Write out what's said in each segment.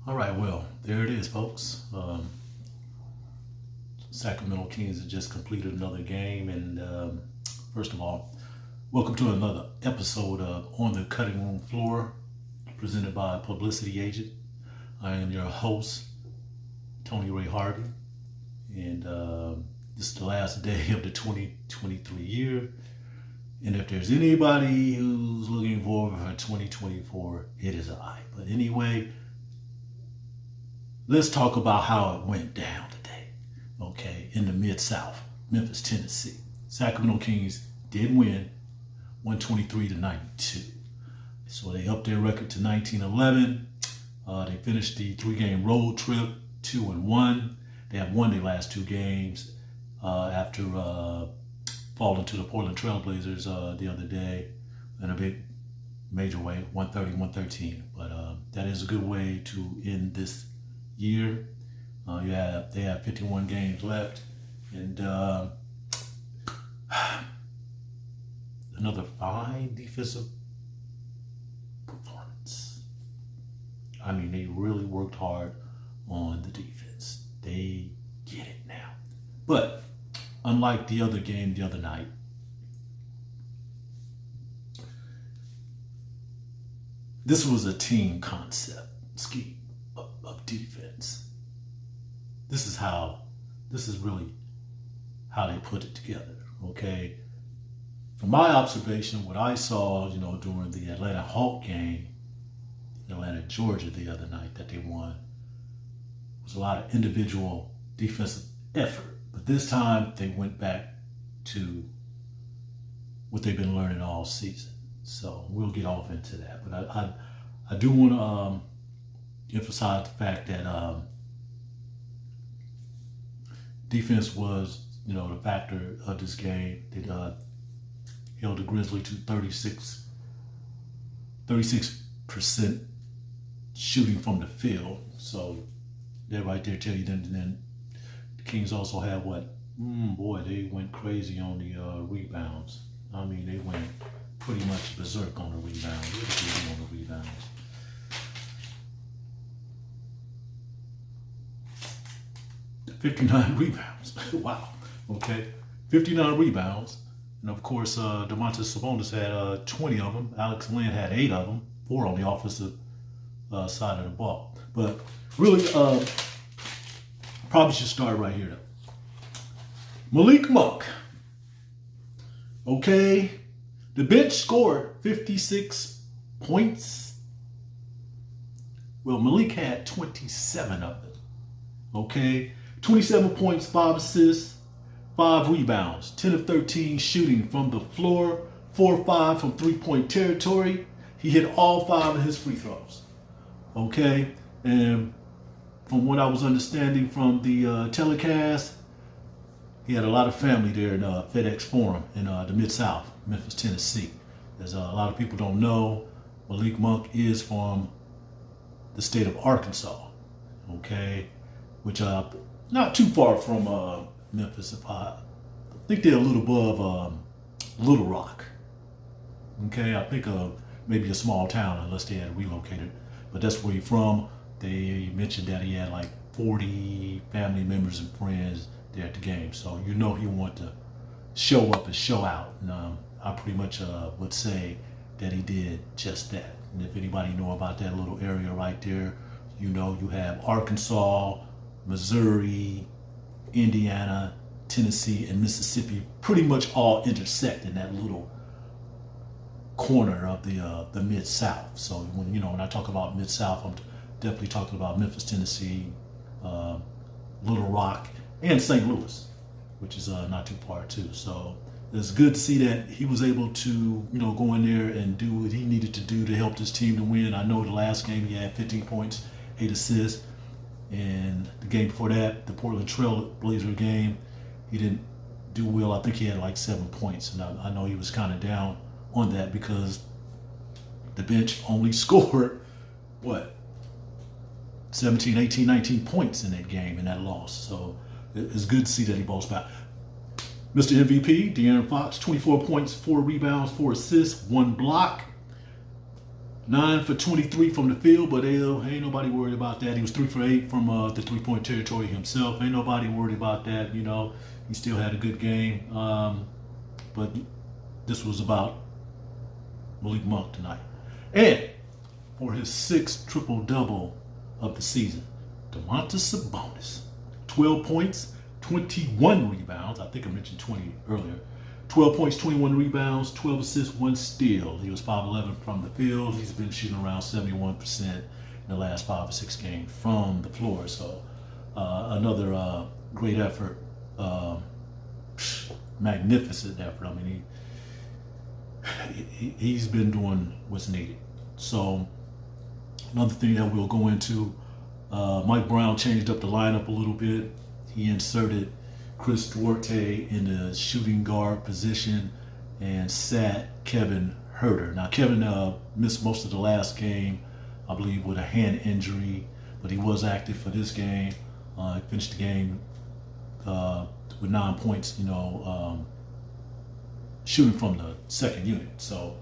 All right, well, there it is, folks. Sacramento Kings have just completed another game. And first of all, welcome to another episode of On the Cutting Room Floor, presented by Publicity Agent. I am your host, Tony Ray Harvey. And this is the last day of the 2023 year. And if there's anybody who's looking forward for 2024, it is I. But anyway, let's talk about how it went down today, okay, in the Mid-South, Memphis, Tennessee. Sacramento Kings did win 123-92. So they upped their record to 19-11. They finished the three-game road trip 2-1. They have won their last two games after falling to the Portland Trail Blazers the other day in a big major way, 130-113. But that is a good way to end this year. They have 51 games left, and another fine defensive performance. I mean, they really worked hard on the defense. They get it now. But unlike the other game the other night, this was a team concept scheme of defense. This is really how they put it together, okay? From my observation, what I saw, during the Atlanta Hawk game, Atlanta, Georgia, the other night that they won, was a lot of individual defensive effort. But this time they went back to what they've been learning all season. So we'll get off into that. But I do want to emphasize the fact that defense was, the factor of this game. It held the Grizzlies to 36% shooting from the field. So that right there tell you then the Kings also had they went crazy on the rebounds. I mean, they went pretty much berserk on the rebounds. What did they do on the rebounds? 59 rebounds. Wow. Okay. 59 rebounds. And of course, Domantas Sabonis had 20 of them. Alex Len had 8 of them, 4 on the offensive side of the ball. But really, probably should start right here, though. Malik Monk. Okay. The bench scored 56 points. Well, Malik had 27 of them. Okay. 27 points, 5 assists, 5 rebounds, 10 of 13 shooting from the floor, 4 of 5 from three-point territory. He hit all 5 of his free throws. Okay. And from what I was understanding from the telecast, he had a lot of family there in FedEx Forum in the Mid-South, Memphis, Tennessee. As a lot of people don't know, Malik Monk is from the state of Arkansas, okay, which not too far from Memphis. I think they're a little above Little Rock, okay. I think maybe a small town unless they had relocated, but that's where he's from. They mentioned that he had like 40 family members and friends there at the game, so he wanted to show up and show out. And I pretty much would say that he did just that. And if anybody know about that little area right there, you have Arkansas, Missouri, Indiana, Tennessee, and Mississippi pretty much all intersect in that little corner of the Mid-South. So when I talk about Mid-South, I'm definitely talking about Memphis, Tennessee, Little Rock, and St. Louis, which is not too far too. So it's good to see that he was able to, go in there and do what he needed to do to help this team to win. I know the last game he had 15 points, 8 assists. And the game before that, the Portland Trail Blazer game, he didn't do well. I think he had like 7 points. And I know he was kind of down on that because the bench only scored, 17, 18, 19 points in that game, in that loss. So it's good to see that he bounced back. Mr. MVP, De'Aaron Fox, 24 points, 4 rebounds, 4 assists, 1 block. 9 for 23 from the field, but ain't nobody worried about that. He was 3 for 8 from the three-point territory himself. Ain't nobody worried about that. You know, he still had a good game. But this was about Malik Monk tonight. And for his 6th triple-double of the season, Domantas Sabonis, 12 points, 21 rebounds. I think I mentioned 20 earlier. 12 points, 21 rebounds, 12 assists, 1 steal. He was 5'11 from the field. He's been shooting around 71% in the last 5 or 6 games from the floor. So another great effort, magnificent effort. I mean, he's been doing what's needed. So another thing that we'll go into, Mike Brown changed up the lineup a little bit. He inserted Chris Duarte in the shooting guard position and sat Kevin Huerter. Now, Kevin missed most of the last game, I believe, with a hand injury, but he was active for this game. He finished the game with 9 points, shooting from the second unit. So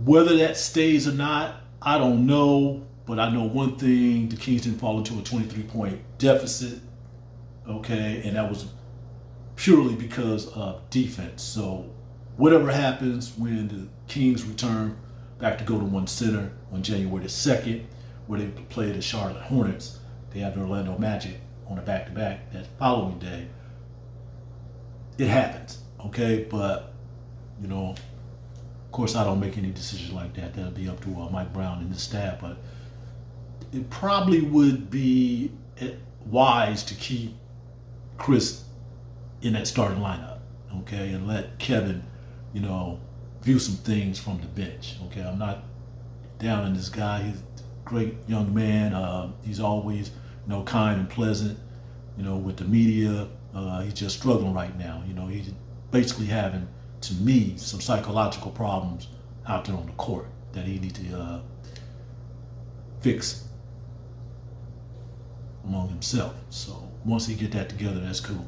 whether that stays or not, I don't know. But I know one thing, the Kings didn't fall into a 23-point deficit, okay? And that was purely because of defense. So whatever happens when the Kings return back to Golden One Center on January the 2nd, where they play the Charlotte Hornets, they have the Orlando Magic on a back-to-back that following day. It happens, okay? But, of course, I don't make any decisions like that. That'll be up to Mike Brown and his staff, but it probably would be wise to keep Chris in that starting lineup, okay, and let Kevin, view some things from the bench, okay. I'm not down on this guy. He's a great young man. He's always, kind and pleasant, with the media. He's just struggling right now. He's basically having, to me, some psychological problems out there on the court that he needs to fix among himself. So once he get that together, that's cool.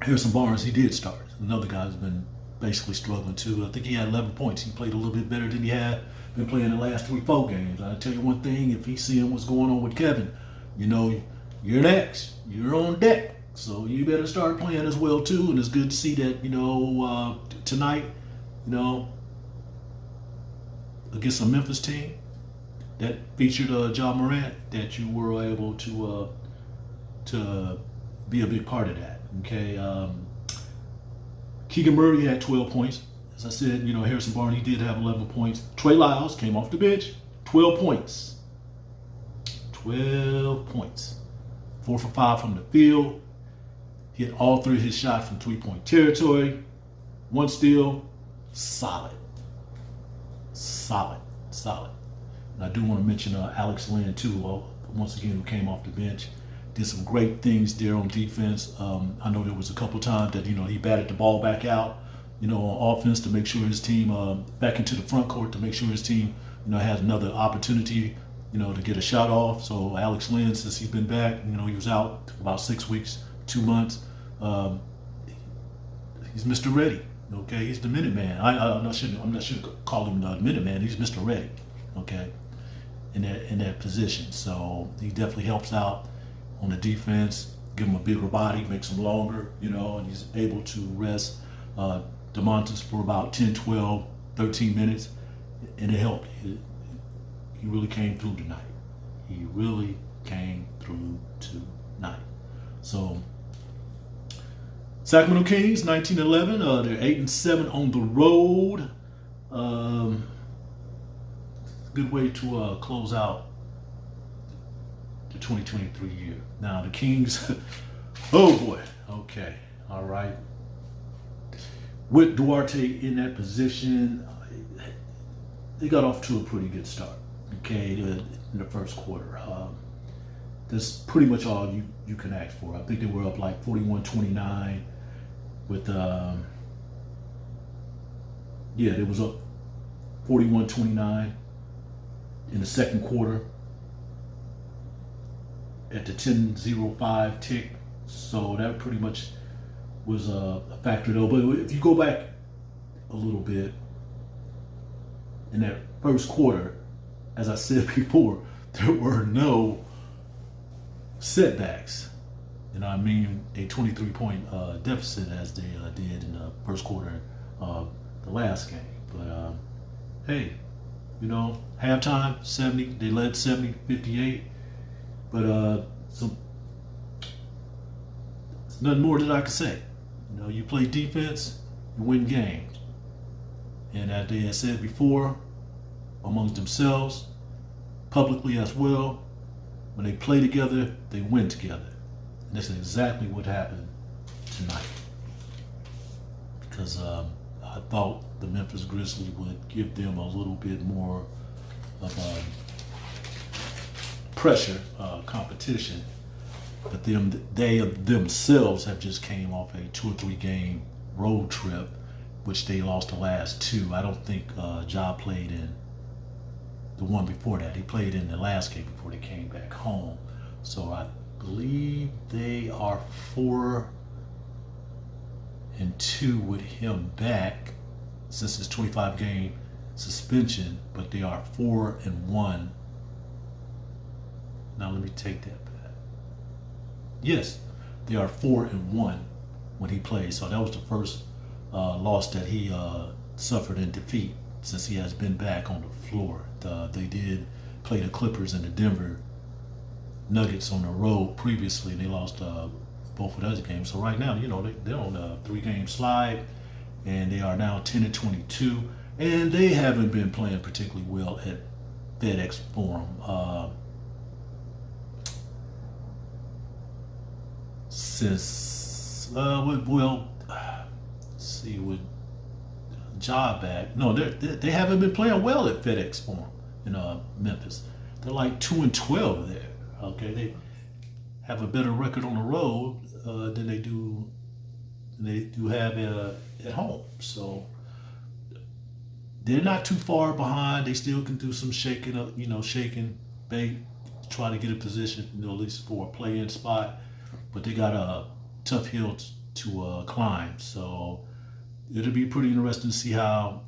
Harrison Barnes, he did start. Another guy who's been basically struggling too. I think he had 11 points. He played a little bit better than he had been playing the last 3-4 games. I'll tell you one thing, if he's seeing what's going on with Kevin, you're next. You're on deck. So you better start playing as well too. And it's good to see that, tonight, against a Memphis team that featured Ja Morant, that you were able to be a big part of that. Okay. Keegan Murray had 12 points. As I said, Harrison Barnes, he did have 11 points. Trey Lyles came off the bench, 12 points. 12 points. 4 for 5 from the field. Hit all 3 of his shots from 3-point territory. 1 steal. Solid. And I do want to mention Alex Lynn too. Once again, who came off the bench, did some great things there on defense. I know there was a couple times that he batted the ball back out, on offense to make sure his team back into the front court to make sure his team, has another opportunity, to get a shot off. So Alex Lynn, since he's been back, he was out for about 6 weeks, 2 months. He's Mr. Ready. Okay, he's the Minuteman. I'm not sure to call him the Minuteman. He's Mr. Ready. Okay, in that position. So he definitely helps out on the defense. Give him a bigger body, makes him longer. And he's able to rest Domantas for about 10, 12, 13 minutes, and it helped. He really came through tonight. So Sacramento Kings, 19-11. They're 8-7 on the road. Good way to close out the 2023 year. Now the Kings, oh boy, okay, all right. With Duarte in that position, they got off to a pretty good start. Okay, in the first quarter. That's pretty much all you can ask for. I think they were up like 41-29 with it was up 41-29 in the second quarter at the 10:05 tick. So that pretty much was a factor though. But if you go back a little bit in that first quarter. As I said before, there were no setbacks. You know what I mean? A 23-point deficit as they did in the first quarter of the last game. But hey, you know, halftime, 70, they led 70-58. But so there's nothing more that I can say. You know, you play defense, you win games. And as they had said before, amongst themselves, publicly as well, when they play together, they win together. And that's exactly what happened tonight. Because I thought the Memphis Grizzlies would give them a little bit more of pressure, competition. But they themselves have just came off a 2 or 3 game road trip, which they lost the last 2. I don't think Ja played in the one before that. He played in the last game before they came back home. So I believe they are 4-2 with him back since his 25-game suspension, but they are 4-1. Now let me take that back. Yes, they are 4-1 when he plays. So that was the first loss that he suffered in defeat since he has been back on the floor. They did play the Clippers and the Denver Nuggets on the road previously. They lost both of those games. So right now, you know, they're on a 3-game slide, and they are now 10-22, and they haven't been playing particularly well at FedEx Forum since let's see, with Ja back. No, they haven't been playing well at FedEx Forum in Memphis. They're like 2-12 there. Okay, they have a better record on the road than they do have at home. So they're not too far behind. They still can do some shaking up, shaking bait, try to get a position, at least for a play-in spot. But they got a tough hill to climb. So it'll be pretty interesting to see how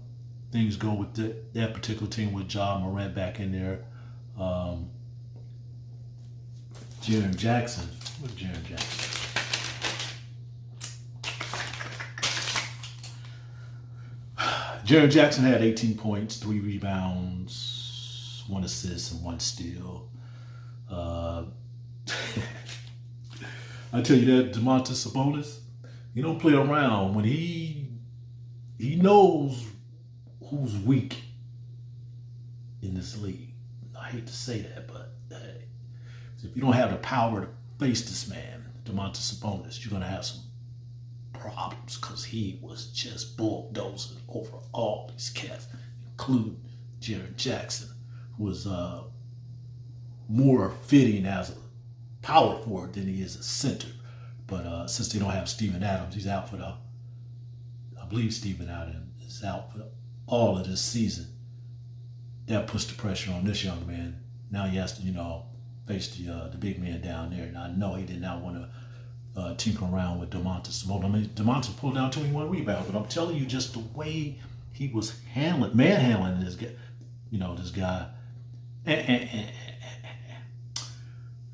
things go with that particular team with Ja Morant back in there. Jaren Jackson. What's Jaren Jackson? Jaren Jackson had 18 points, 3 rebounds, 1 assist, and 1 steal. I tell you that Domantas Sabonis, he don't play around. When he knows who's weak in this league. I hate to say that, but if you don't have the power to face this man, Domantas Sabonis, you're going to have some problems, because he was just bulldozing over all these cats, including Jaren Jackson, who was more fitting as a power forward than he is a center. But since they don't have Steven Adams, he's out for I believe Steven Adams is out for all of this season. That puts the pressure on this young man. Now he has to, face the big man down there. And I know he did not want to tinker around with Domantas Sabonis. I mean, Domantas pulled down 21 rebounds, but I'm telling you, just the way he was manhandling this guy, this guy.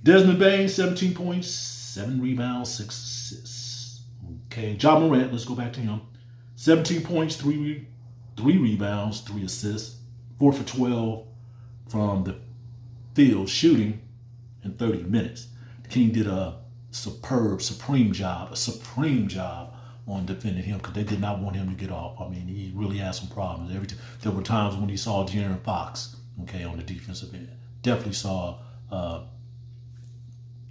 Desmond Bane, 17 points, 7 rebounds, 6 assists. Okay, Ja Morant, let's go back to him. 17 points, 3 rebounds, 3 assists, 4 for 12 from the field shooting in 30 minutes. The King did a supreme job on defending him, because they did not want him to get off. I mean, he really had some problems. There were times when he saw De'Aaron Fox, on the defensive end. Definitely saw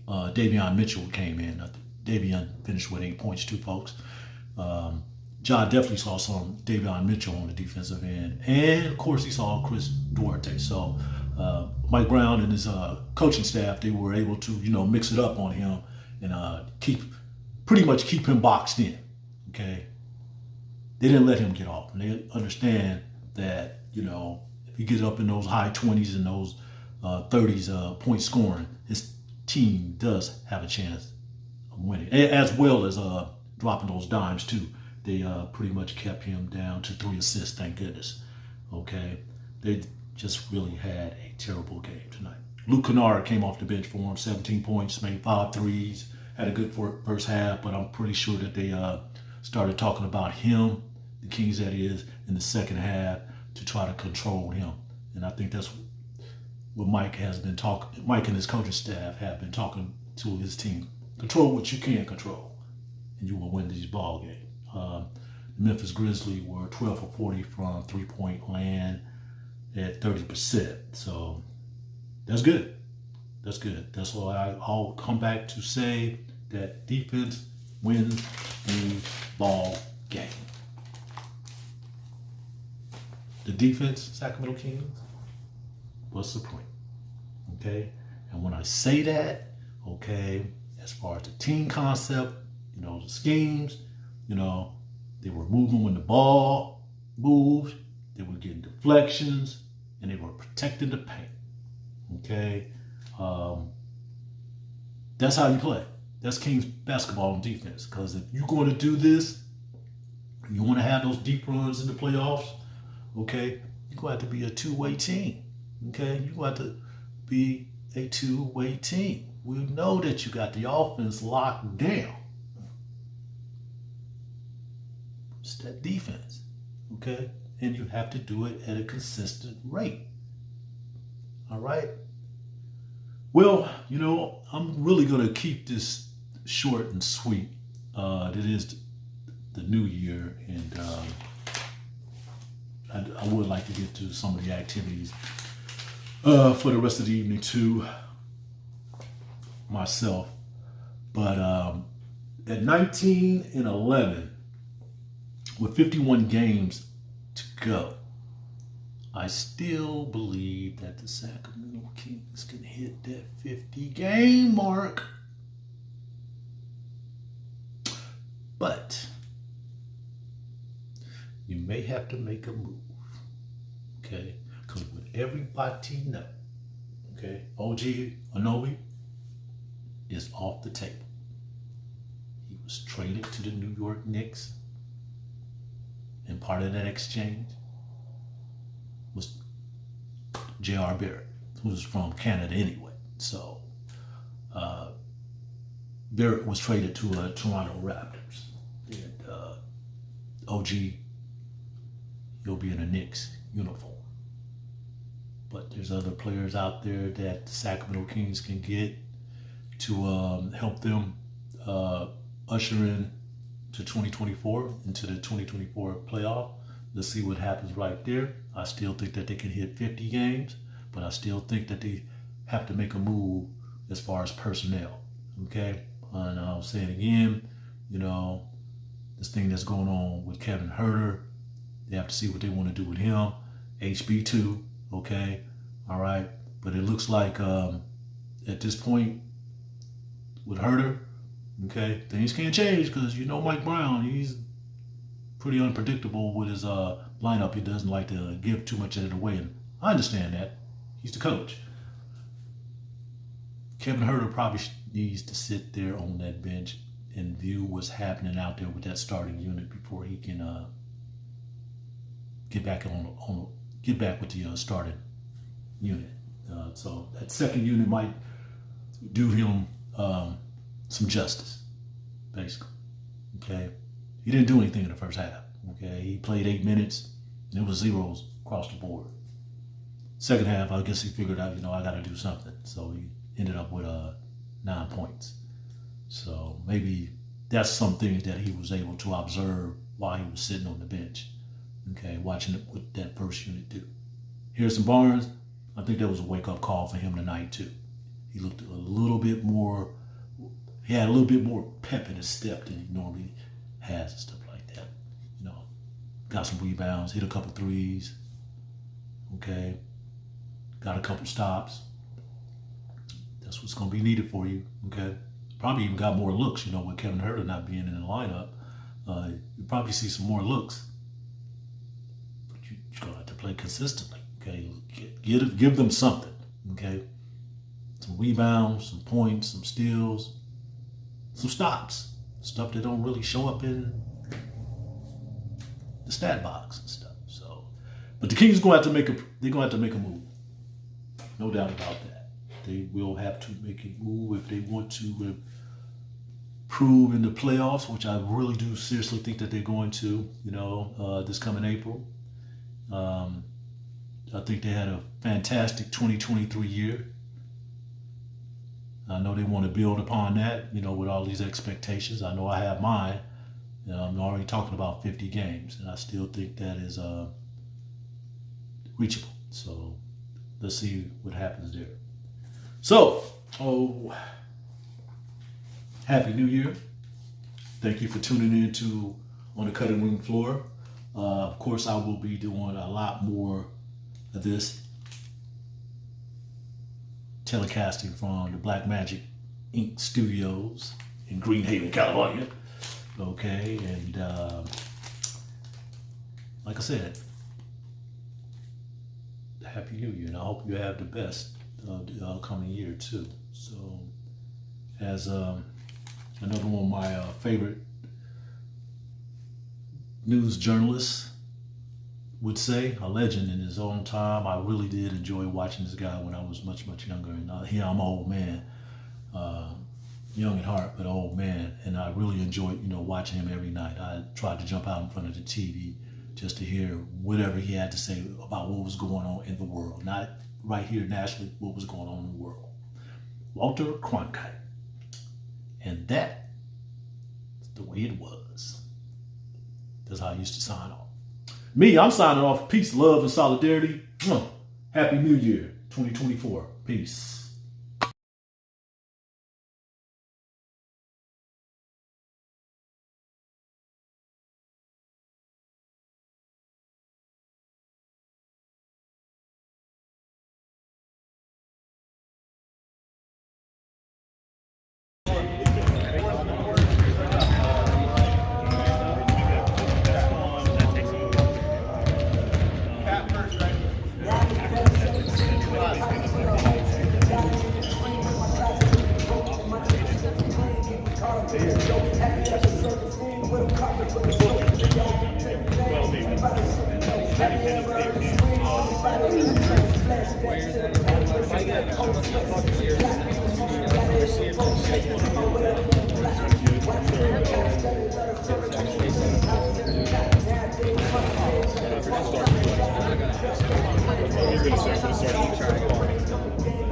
Davion Mitchell came in. Davion finished with 8 points too, folks. Ja definitely saw some Davion Mitchell on the defensive end. And, of course, he saw Chris Duarte. So Mike Brown and his coaching staff, they were able to, mix it up on him and pretty much keep him boxed in, okay? They didn't let him get off. And they understand that, if he gets up in those high 20s and those 30s point scoring, his team does have a chance of winning, as well as dropping those dimes too. they pretty much kept him down to 3 assists, thank goodness. Okay, they just really had a terrible game tonight. Luke Kennard came off the bench for him, 17 points, made 5 threes, had a good first half, but I'm pretty sure that they started talking about him, the Kings that is, in the second half to try to control him. And I think that's what Mike has been talking, Mike and his coaching staff have been talking to his team. Control what you can control, and you will win these ball games. The Memphis Grizzlies were 12 for 40 from three-point land at 30%. So that's good. That's good. That's why I'll come back to say that defense wins the ball game. The defense, Sacramento Kings, was supreme. Okay? And when I say that, okay, as far as the team concept, you know, the schemes, you know, they were moving when the ball moved, they were getting deflections, and they were protecting the paint. Okay? That's how you play. That's Kings basketball on defense. Because if you're going to do this, you want to have those deep runs in the playoffs, okay, you're going to have to be a two-way team. Okay? You're going to have to be a two-way team. We know that you got the offense locked down. It's that defense, okay? And you have to do it at a consistent rate. All right? Well, you know, I'm really going to keep this short and sweet. It is the new year, and I would like to get to some of the activities for the rest of the evening too, myself. But at 19-11, with 51 games to go, I still believe that the Sacramento Kings can hit that 50-game mark. But you may have to make a move, okay? Because with everybody know, okay, OG Anunoby is off the table. He was traded to the New York Knicks, and part of that exchange was J.R. Barrett, who's from Canada anyway. So Barrett was traded to Toronto Raptors. And OG, he'll be in a Knicks uniform. But there's other players out there that the Sacramento Kings can get to help them usher in to 2024, into the 2024 playoff. Let's see what happens right there. I still think that they can hit 50 games, but I still think that they have to make a move as far as personnel, okay? And I'll say it again, you know, this thing that's going on with Kevin Huerter, they have to see what they want to do with him. HB2, okay? All right? But it looks like at this point with Huerter, okay, things can't change because you know Mike Brown, he's pretty unpredictable with his lineup. He doesn't like to give too much of it away, and I understand that. He's the coach. Kevin Huerter probably needs to sit there on that bench and view what's happening out there with that starting unit before he can get back with the starting unit. So that second unit might do him some justice, basically. Okay, he didn't do anything in the first half. Okay, he played 8 minutes, and it was zeros across the board. Second half, I guess he figured out, you know, I got to do something. So he ended up with 9 points. So maybe that's some things that he was able to observe while he was sitting on the bench. Okay, watching what that first unit do. Harrison Barnes, I think that was a wake-up call for him tonight too. He looked a little bit more. He had a little bit more pep in his step than he normally has and stuff like that. You know, got some rebounds, hit a couple threes. Okay, got a couple stops. That's what's going to be needed for you. Okay, probably even got more looks. You know, with Kevin Huerter not being in the lineup, you probably see some more looks. But you're going to have to play consistently. Okay, give them something. Okay, some rebounds, some points, some steals, some stops, stuff that don't really show up in the stat box and stuff. So, but the Kings going to have to make a. They're going to have to make a move. No doubt about that. They will have to make a move if they want to improve in the playoffs, which I really do seriously think that they're going to. This coming April. I think they had a fantastic 2023 year. I know they want to build upon that, with all these expectations. I know I have mine. I'm already talking about 50 games, and I still think that is reachable. So let's see what happens there. So, Happy New Year. Thank you for tuning in to On the Cutting Room Floor. Of course, I will be doing a lot more of this telecasting from the Black Magic Inc. Studios in Greenhaven, California. Okay, and like I said, Happy New Year, and I hope you have the best of the upcoming year too. So, as another one of my favorite news journalists would say, a legend in his own time. I really did enjoy watching this guy when I was much, much younger. And here I'm an old man, young at heart, but old man. And I really enjoyed, watching him every night. I tried to jump out in front of the TV just to hear whatever he had to say about what was going on in the world. Not right here nationally, what was going on in the world. Walter Cronkite. And that's the way it was. That's how I used to sign off. Me, I'm signing off. Peace, love, and solidarity. Happy New Year, 2024. Peace.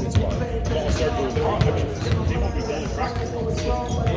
It's fine. I'll start doing the pictures. They won't be done in practice.